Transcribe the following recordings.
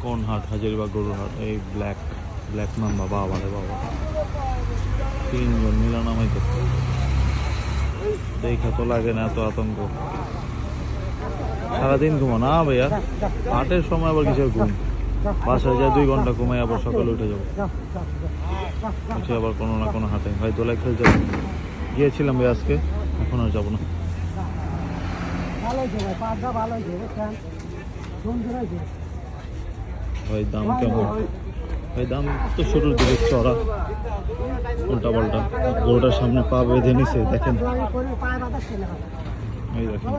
কোন হাট? হাজারিবাগ গরুর হাট। এই ব্ল্যাক মাম্বা, বাবা রে বাবা, 3 জন মিলা নামাইতেছে। দেখা তো লাগে না এত আতঙ্ক। সারাদিন ঘুমো না ভাইয়া? হাটের সময় আবার কিসের ঘুম? বাসায় যায় 2 ঘন্টা ঘুমাই, আবার সকালে উঠে যাবো, উঠে আবার কোনো না কোনো হাটে। ভাই দোলাই খেলে যাবো, গিয়েছিলাম ভাই আজকে, এখন আর যাবো না। ভাই দাম কেমন? ভাই দাম তো শুরুর দিকে চড়া, উল্টা পাল্টা। গরুটার সামনে পা বেঁধে নিছে, দেখেন এই দেখেন।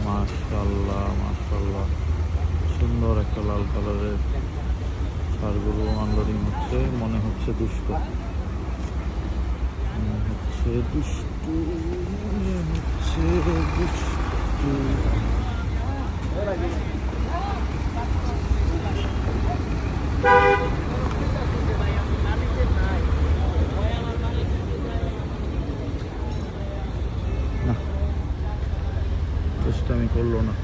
মাশাআল্লাহ মাশাআল্লাহ, সুন্দর একটা লাল কালারের ষাঁড়গুলো আনলোডিং হচ্ছে। মনে হচ্ছে দুষ্ট, আমি করলো না।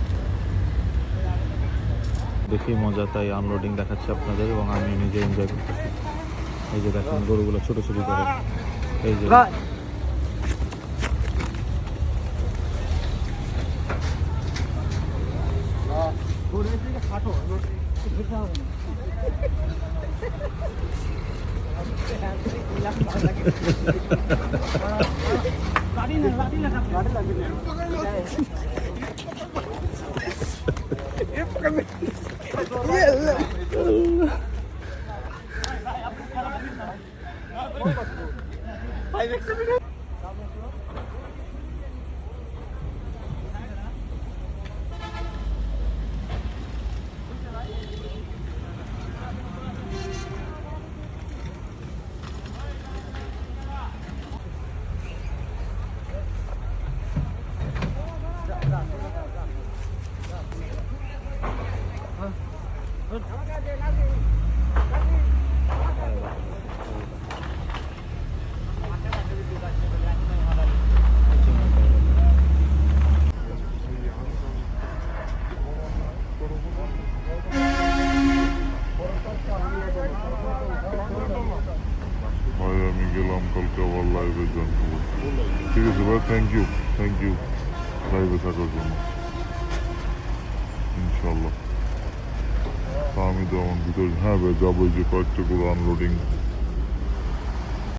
দেখি মজা, তাই আনলোডিং দেখাচ্ছি আপনাদের এবং আমি নিজে এনজয় করতেছি। এই যে দেখেন গরুগুলো ছোট ছোট করে, এই যে আমি গেলাম কালকে আবার লাইভে জয়েন করবো। ঠিক আছে ভাই, থ্যাংক ইউ লাইভে থাকার জন্য, ইনশাল্লাহ। তা আমি তো আমার ভিতরে, হ্যাঁ ভাই যাবো, যে কয়েকটা করে আনলোডিং